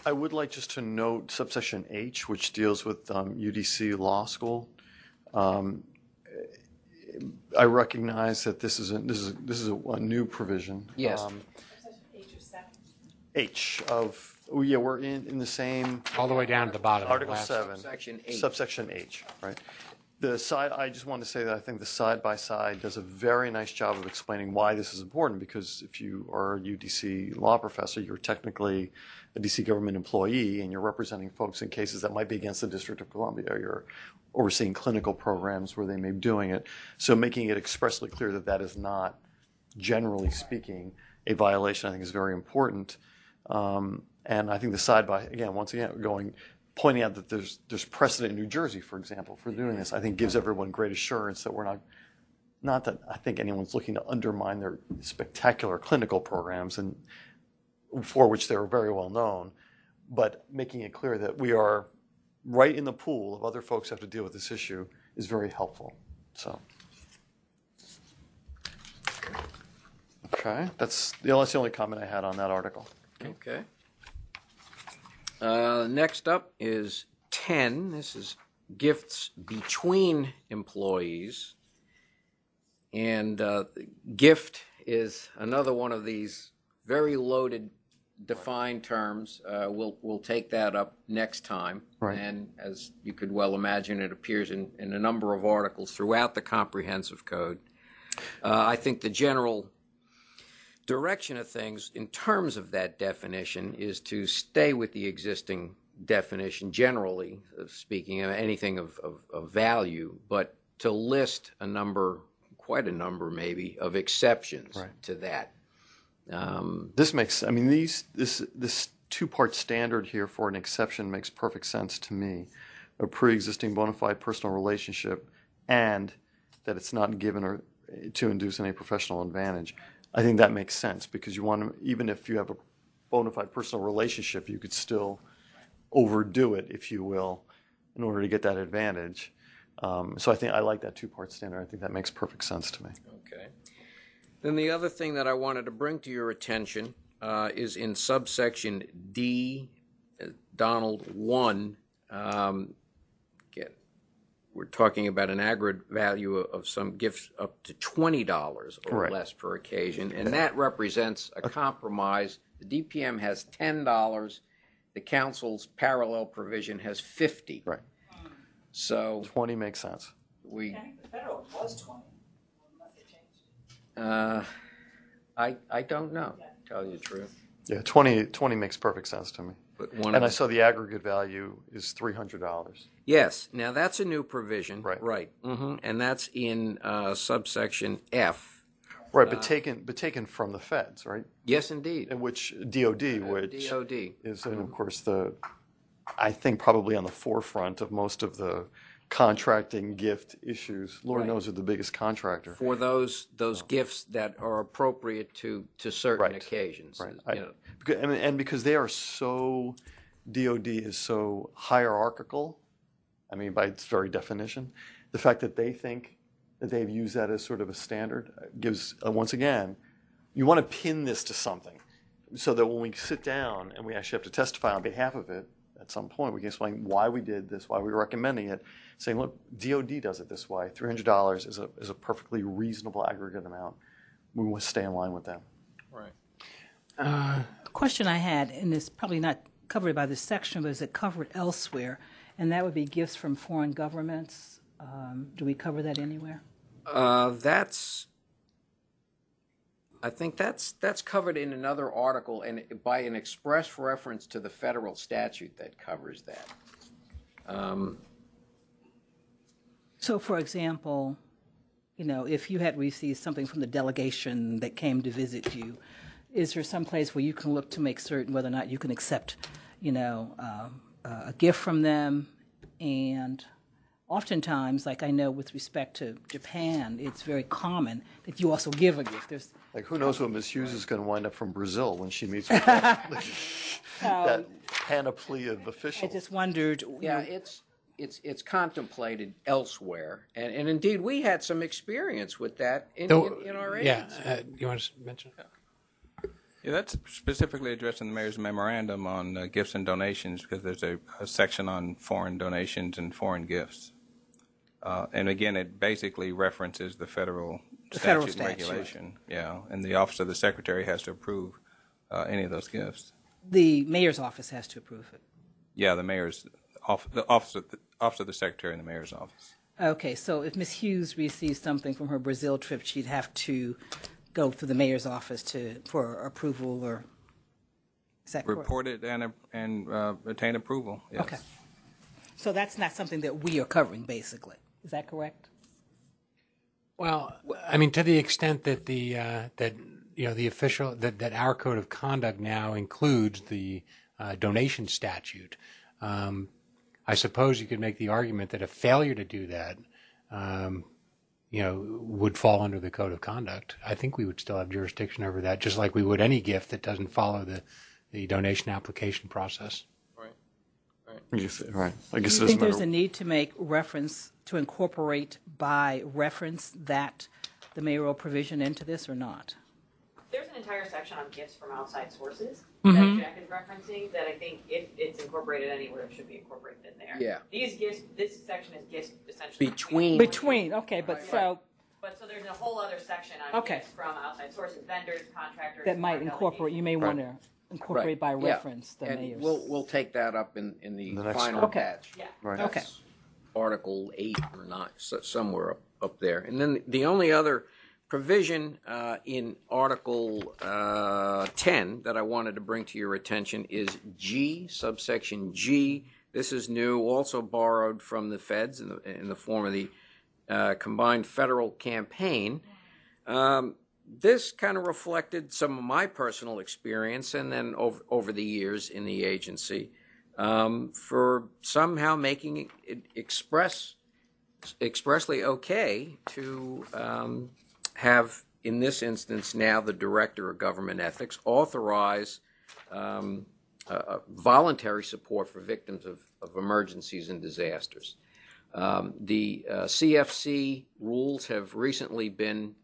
C: I would like just to note subsection H, which deals with UDC Law School. I recognize that this is a new provision.
F: Yes.
C: H of we're in the same
D: All the way down to the bottom.
C: Article
D: last-
C: 7,
F: Subsection H.
C: subsection H, right? I just want to say that I think the side-by-side does a very nice job of explaining why this is important, because if you are a UDC law professor, you're technically a DC government employee, and you're representing folks in cases that might be against the District of Columbia. You're overseeing clinical programs where they may be doing it. So making it expressly clear that that is not, generally speaking, a violation, I think is very important. And I think once again, going pointing out that there's precedent in New Jersey, for example, for doing this, I think gives everyone great assurance that we're not that I think anyone's looking to undermine their spectacular clinical programs, and for which they're very well known, but making it clear that we are right in the pool of other folks who have to deal with this issue is very helpful. So, okay, that's the only comment I had on that article.
F: Okay. Next up is 10. This is gifts between employees. And gift is another one of these very loaded, defined terms. We'll take that up next time.
C: Right.
F: And as you could well imagine, it appears in a number of articles throughout the comprehensive code. I think the general direction of things in terms of that definition is to stay with the existing definition, generally speaking, of anything of value, but to list quite a number maybe, of exceptions to that.
C: This makes, I mean, this two-part standard here for an exception makes perfect sense to me. A pre-existing bona fide personal relationship, and that it's not given or to induce any professional advantage. I think that makes sense, because you want to, even if you have a bona fide personal relationship, you could still overdo it, if you will, in order to get that advantage. So I think I like that two-part standard. I think that makes perfect sense to me.
F: Okay. Then the other thing that I wanted to bring to your attention is in subsection D, Donald 1. We're talking about an aggregate value of some gifts up to $20 or less per occasion, and that represents a compromise. The DPM has $10. The council's parallel provision has $50.
C: Right.
F: So
C: 20 makes sense.
E: The federal was 20.
F: I don't know, to tell you the truth.
C: Yeah, 20 makes perfect sense to me.
F: But
C: I saw the aggregate value is $300.
F: Yes. Now that's a new provision.
C: Right.
F: Right. And that's in subsection F.
C: Right, but taken from the feds, right?
F: Yes, indeed.
C: In which DOD, which
F: DOD
C: is, and of course, I think probably on the forefront of most of the contracting gift issues. Lord knows who the biggest contractor.
F: For those gifts that are appropriate to certain occasions.
C: Right. And because they are so, DOD is so hierarchical, I mean, by its very definition, the fact that they think that they've used that as sort of a standard gives, once again, you want to pin this to something so that when we sit down and we actually have to testify on behalf of it, at some point we can explain why we did this, why we were recommending it, saying, look, DOD does it this way. $300 is a perfectly reasonable aggregate amount. We want to stay in line with them.
F: Right.
E: A question I had, and it's probably not covered by this section, but is it covered elsewhere? And that would be gifts from foreign governments. Do we cover that anywhere?
F: I think that's covered in another article, and by an express reference to the federal statute that covers that.
E: So, for example, if you had received something from the delegation that came to visit you, is there some place where you can look to make certain whether or not you can accept, a gift from them? And oftentimes, like I know with respect to Japan, it's very common that you also give a gift. There's
C: who knows what Ms. Hughes is going to wind up from Brazil when she meets with that panoply of officials.
E: I just wondered.
F: Yeah, it's contemplated elsewhere, and indeed we had some experience with that in our agency.
D: Yeah, you want to mention it?
H: Yeah, that's specifically addressed in the mayor's memorandum on gifts and donations, because there's a section on foreign donations and foreign gifts. And again, it basically references the federal statute and regulation. Yeah, and the Office of the Secretary has to approve any of those gifts.
E: The mayor's office has to approve it.
H: Yeah, the office of the Secretary and the mayor's office.
E: Okay, so if Ms. Hughes receives something from her Brazil trip, she'd have to go through the mayor's office for approval, or is that correct?
H: Report it and obtain approval. Yes.
E: Okay, so that's not something that we are covering, basically. Is that correct?
D: Well, I mean, to the extent that the official that our code of conduct now includes the donation statute, I suppose you could make the argument that a failure to do that, would fall under the code of conduct. I think we would still have jurisdiction over that, just like we would any gift that doesn't follow the donation application process.
C: Right. I guess
E: Do you think there's a need to make reference, to incorporate by reference that the mayoral provision into this or not?
G: There's an entire section on gifts from outside sources
E: Mm-hmm.
G: that Jack is referencing that I think if it's incorporated anywhere, it should be incorporated in there.
F: Yeah.
G: These gifts, this section is gifts essentially
F: Between.
E: Okay, but
G: Right.
E: so
G: But so there's a whole other section on
E: Okay.
G: gifts from outside sources, vendors, contractors.
E: that might
G: foreign
E: incorporate, you may want to incorporate
F: Right,
E: by
F: yeah.
E: reference the
F: And
E: mayor's.
F: we'll take that up in the
C: The next
F: final
C: one.
E: Okay.
F: batch.
G: Yeah.
C: Right.
E: Okay.
F: That's Article 8 or 9, somewhere up there. And then the only other provision in Article 10 that I wanted to bring to your attention is G, subsection G. This is new, also borrowed from the feds in the form of the combined federal campaign. This kind of reflected some of my personal experience and then over the years in the agency for somehow making it expressly okay to have, in this instance now, the Director of Government Ethics authorize voluntary support for victims of emergencies and disasters. The CFC rules have recently been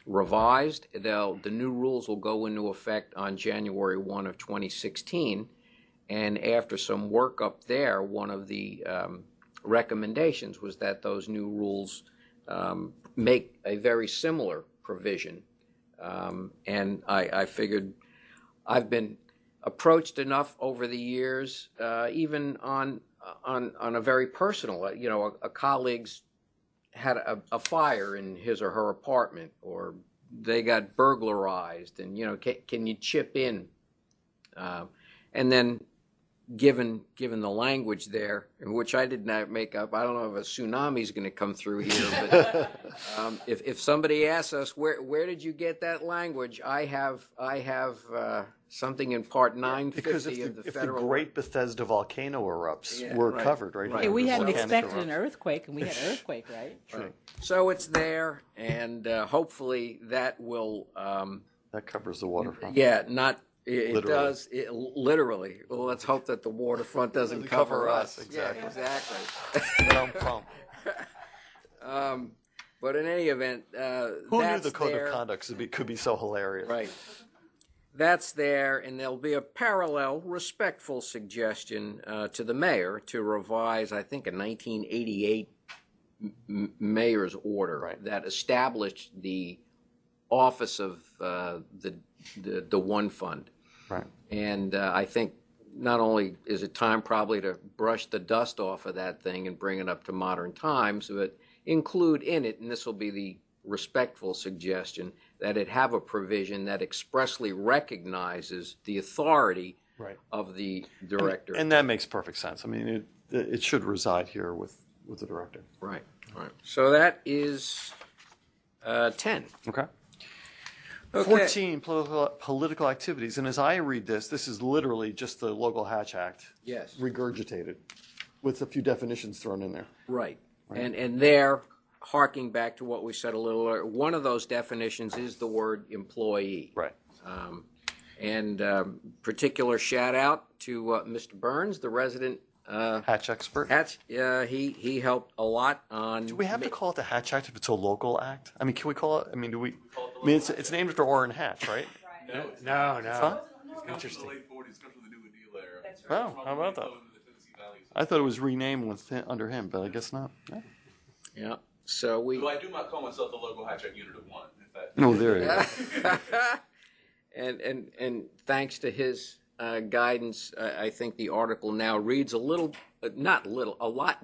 F: revised. The new rules will go into effect on January 1 of 2016. And after some work up there, one of the recommendations was that those new rules make a very similar provision. And I figured I've been approached enough over the years, even on a very personal, a colleague's had a fire in his or her apartment, or they got burglarized, and can you chip in? And then given the language there, which I did not make up, I don't know if a tsunami is going to come through here, but if somebody asks us where did you get that language, I have something in Part 950
C: Because
F: of the
C: if the
F: federal.
C: Great Bethesda volcano erupts,
F: Yeah,
C: we're
F: right.
C: covered, right?
F: Right.
E: Yeah, we
C: The
E: hadn't
C: volcanic
E: expected an
C: erupts.
E: earthquake, and we had an earthquake, right?
C: Sure.
F: So it's there, and hopefully that will.
C: That covers the waterfront.
F: Yeah, not. It
C: Literally.
F: does. Literally. Well, let's hope that the waterfront doesn't cover us.
C: Exactly.
F: Yeah, exactly. But in any event,
C: Who knew
F: that's
C: the code
F: there.
C: of conduct could be so hilarious?
F: Right. That's there, and there'll be a parallel, respectful suggestion to the mayor to revise, I think, a 1988 mayor's order that established the office of the one fund.
C: Right.
F: And I think not only is it time probably to brush the dust off of that thing and bring it up to modern times, but include in it, and this will be the respectful suggestion, that it have a provision that expressly recognizes the authority of the director.
C: And that makes perfect sense. I mean, it should reside here with the director.
F: Right. So that is 10.
C: Okay.
F: Okay.
C: 14, political activities. And as I read this is literally just the Local Hatch Act
F: Yes.
C: regurgitated with a few definitions thrown in there.
F: Right. And there, harking back to what we said a little earlier, one of those definitions is the word employee.
C: Right.
F: And particular shout out to Mr. Burns, the resident
C: Hatch expert.
F: Hatch. He helped a lot on.
C: Do we have to call it the Hatch Act if it's a local act? I mean, can we call it? I mean, do we? I mean, it's named after Orrin Hatch, right?
D: No.
C: Huh?
D: Interesting.
C: Oh, how about that? I thought it was renamed under him, but I guess not. Yeah.
F: Yeah. So we.
I: Well, I do not call myself the local hatch unit of one. In fact.
C: No, there you go.
F: And thanks to his guidance, I think the article now reads a lot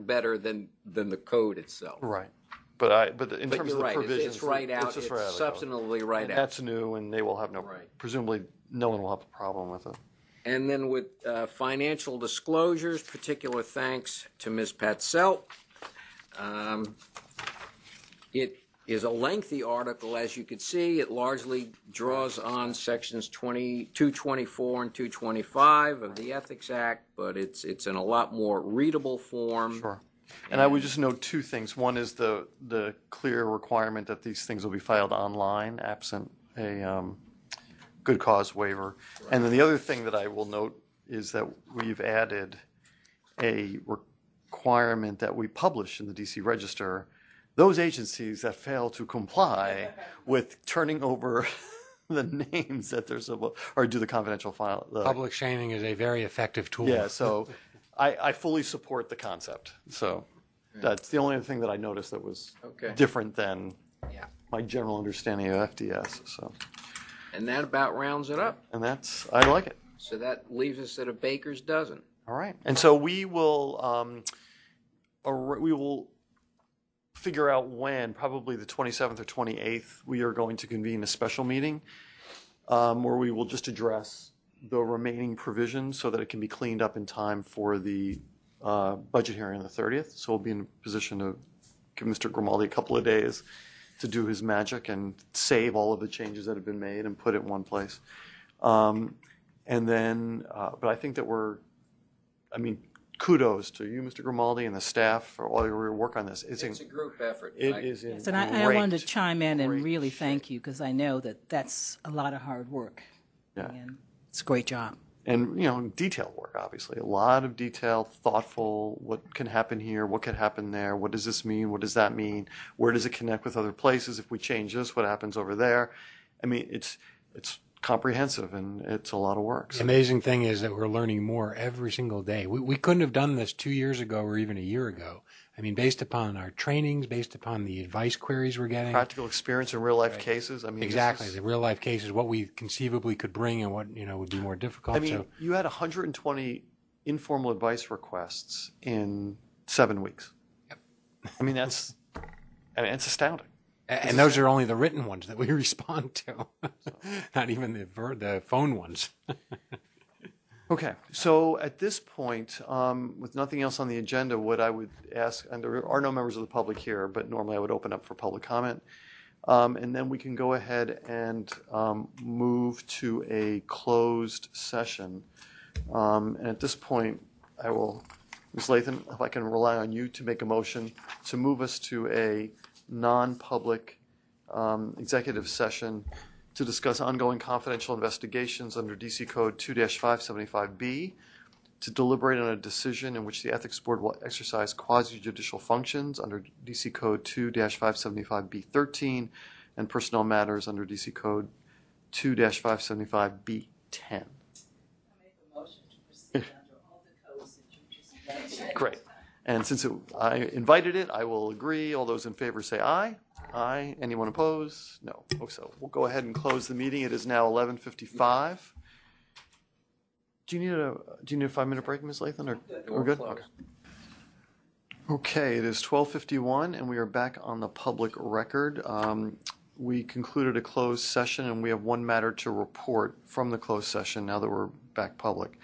F: better than the code itself.
C: Right. But in
F: But
C: terms
F: you're
C: of the
F: right.
C: provisions,
F: It's right out.
C: just
F: It's
C: right out of the code.
F: substantively right
C: And
F: out.
C: that's new, and they will have presumably no one will have a problem with it.
F: And then with financial disclosures, particular thanks to Ms. Patzelt. is a lengthy article. As you can see, it largely draws on sections 224 and 225 of the Ethics Act, but it's in a lot more readable form.
C: Sure. And I would just note two things. One is the clear requirement that these things will be filed online, absent a good cause waiver. Right. And then the other thing that I will note is that we've added a requirement that we publish in the DC Register those agencies that fail to comply with turning over the names that they're supposed, or do the confidential file.
D: Public shaming is a very effective tool.
C: Yeah, so I fully support the concept. So that's the only thing that I noticed that was different than my general understanding of FDS. So,
F: and that about rounds it up.
C: And I like it.
F: So that leaves us at a baker's dozen.
C: All right, and so we will figure out when, probably the 27th or 28th, we are going to convene a special meeting where we will just address the remaining provisions so that it can be cleaned up in time for the budget hearing on the 30th. So we'll be in a position to give Mr. Grimaldi a couple of days to do his magic and save all of the changes that have been made and put it in one place. And then, but I think that kudos to you, Mr. Grimaldi, and the staff for all your work on this.
F: It's a group effort.
C: It is.
E: Yes, and I wanted to chime in and really thank you because I know that that's a lot of hard work.
C: Yeah.
E: And it's a great job.
C: And, detailed work, obviously. A lot of detail, thoughtful, what can happen here, what could happen there, what does this mean, what does that mean, where does it connect with other places, if we change this, what happens over there. I mean, it's comprehensive, and it's a lot of work. So.
D: The amazing thing is that we're learning more every single day. We couldn't have done this 2 years ago or even a year ago. I mean, based upon our trainings, based upon the advice queries we're getting.
C: Practical experience in real-life cases. I mean,
D: exactly. The real-life cases, what we conceivably could bring and what, would be more difficult.
C: I mean, you had 120 informal advice requests in 7 weeks.
D: Yep.
C: I mean, it's astounding.
D: And those are only the written ones that we respond to, not even the phone ones.
C: Okay, so at this point, with nothing else on the agenda, what I would ask, and there are no members of the public here, but normally I would open up for public comment, and then we can go ahead and move to a closed session. And at this point, I will, Ms. Lathan, if I can rely on you to make a motion to move us to a non-public executive session to discuss ongoing confidential investigations under DC Code 2-575B, to deliberate on a decision in which the Ethics Board will exercise quasi-judicial functions under DC Code 2-575B13, and personnel matters under DC Code 2-575B10.
E: I make a motion to proceed under all the codes that you just mentioned.
C: Great. And since I invited it, I will agree. All those in favor say aye. Aye. Anyone opposed? No. So we'll go ahead and close the meeting. It is now 11:55. Do you need a 5-minute break, Ms. Lathan? Or we're good? Okay. Okay, it is 12:51, and we are back on the public record. We concluded a closed session, and we have one matter to report from the closed session now that we're back public.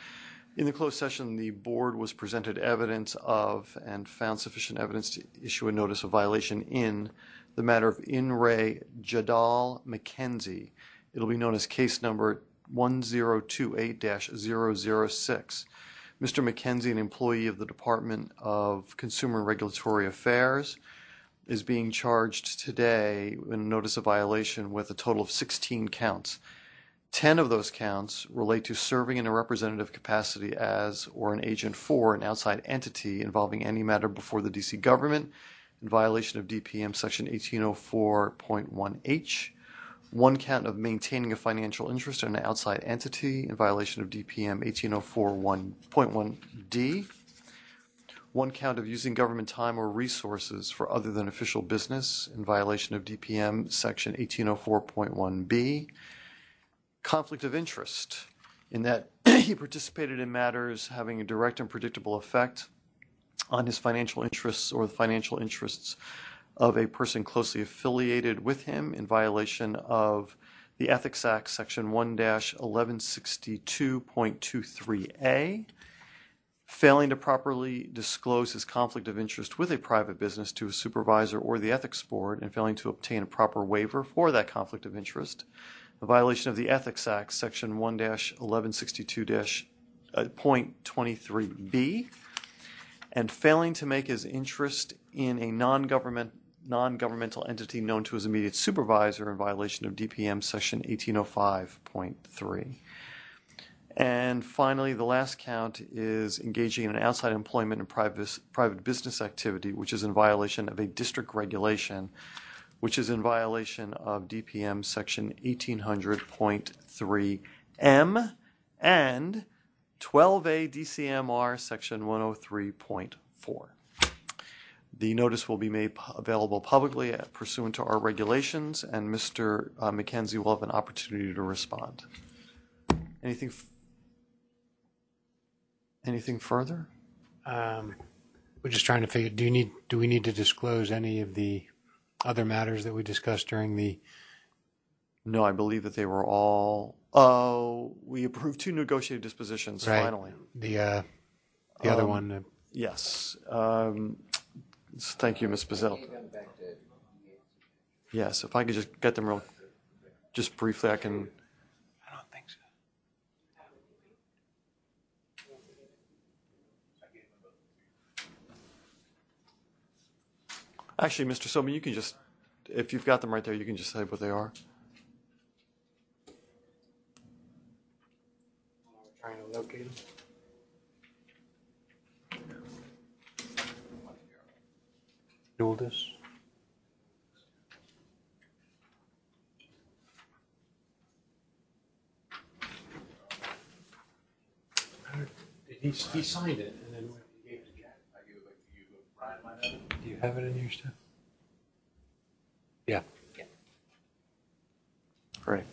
C: In the closed session, the board was presented evidence of and found sufficient evidence to issue a notice of violation in the matter of In Re Jadal McKenzie. It'll be known as case number 1028-006. Mr. McKenzie, an employee of the Department of Consumer and Regulatory Affairs, is being charged today in a notice of violation with a total of 16 counts. 10 of those counts relate to serving in a representative capacity as or an agent for an outside entity involving any matter before the D.C. government in violation of DPM Section 1804.1H. One count of maintaining a financial interest in an outside entity in violation of DPM 1804.1D. One count of using government time or resources for other than official business in violation of DPM Section 1804.1B. Conflict of interest in that he participated in matters having a direct and predictable effect on his financial interests or the financial interests of a person closely affiliated with him in violation of the Ethics Act, Section 1-1162.23a. failing to properly disclose his conflict of interest with a private business to a supervisor or the ethics board, and failing to obtain a proper waiver for that conflict of interest, a violation of the Ethics Act, Section 1-1162.23b, and failing to make his interest in a non-governmental entity known to his immediate supervisor in violation of DPM Section 1805.3. And finally, the last count is engaging in outside employment and private business activity, which is in violation of a district regulation, which is in violation of DPM Section 1800.3M and 12A DCMR Section 103.4. The notice will be made available publicly pursuant to our regulations, and Mr. McKenzie will have an opportunity to respond. Anything further?
D: We're just trying to figure, do we need to disclose any of the other matters that we discussed during the...
C: No, I believe that they were all... we approved 2 negotiated dispositions,
D: right.
C: Finally.
D: The other one...
C: Yes. Thank you, Ms. Bazell. Yes, if I could just get them just briefly, I can...
D: I don't think so.
C: Actually, Mr. Sobin, you can just, if you've got them right there, you can just say what they are.
D: Trying to locate them. Duldis. He signed it and then he gave it to Jack.
I: I give it back to you, but Brian might have it.
D: Do you have it in your stuff? Yeah.
C: Great.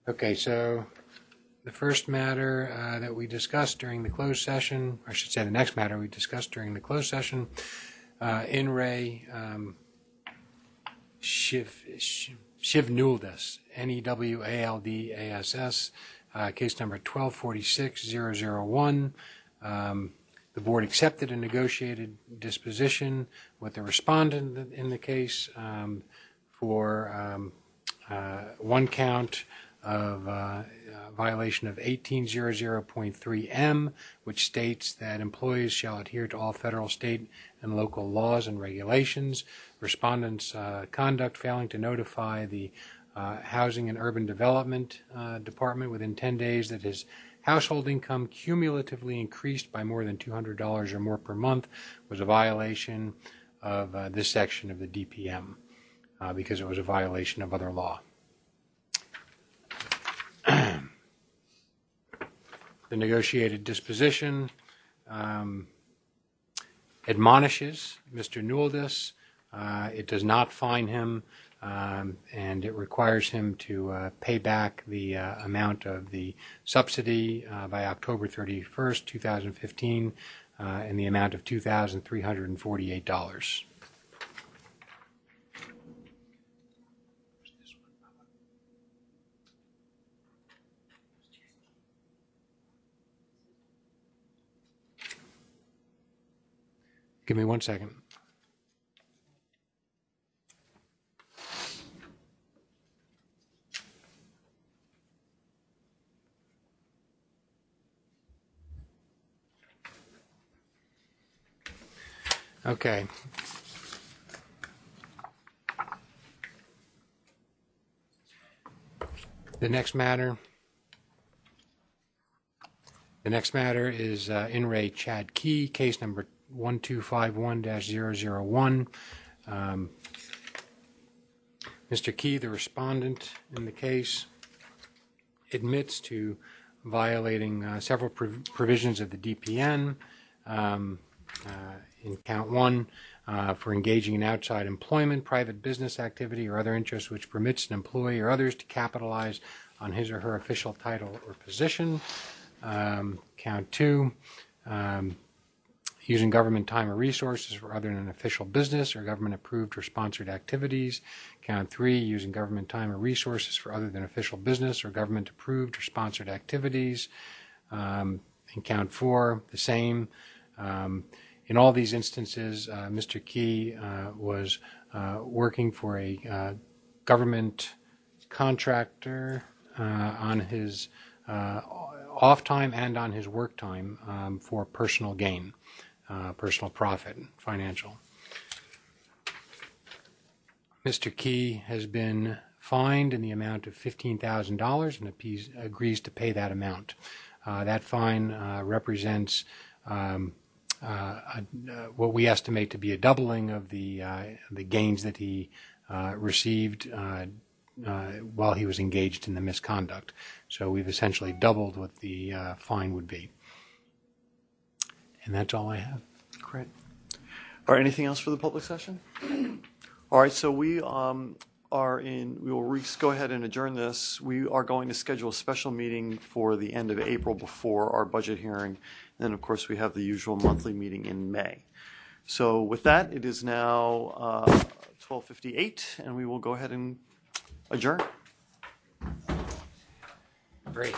D: Okay, so the first matter that we discussed during the closed session, or I should say the next matter we discussed during the closed session, in Ray Shivnuldas, Newaldass, case number 1246-001. The board accepted a negotiated disposition with the respondent in the case for one count of violation of 1800.3M, which states that employees shall adhere to all federal, state, and local laws and regulations. Respondent's conduct failing to notify the Housing and Urban Development Department within 10 days that his household income cumulatively increased by more than $200 or more per month was a violation of this section of the DPM because it was a violation of other law. The negotiated disposition admonishes Mr. Newaldass. It does not fine him, and it requires him to pay back the amount of the subsidy by October 31st, 2015, in the amount of $2,348. Give me 1 second. Okay. The next matter is In Re Chad Key, case number 1251-001. Mr. Key, the respondent in the case, admits to violating several provisions of the DPN in count 1 for engaging in outside employment, private business activity, or other interest which permits an employee or others to capitalize on his or her official title or position. Count 2, using government time or resources for other than official business or government-approved or sponsored activities. Count 3, using government time or resources for other than official business or government-approved or sponsored activities. And count 4, the same. In all these instances, Mr. Key was working for a government contractor on his off time and on his work time for personal gain, personal profit, financial. Mr. Key has been fined in the amount of $15,000 and agrees to pay that amount. That fine represents what we estimate to be a doubling of the gains that he received while he was engaged in the misconduct. So we've essentially doubled what the fine would be. And that's all I have.
C: Great. All right, anything else for the public session? All right, so we will go ahead and adjourn this. We are going to schedule a special meeting for the end of April before our budget hearing. And then, of course, we have the usual monthly meeting in May. So with that, it is now 12:58, and we will go ahead and adjourn.
D: Great.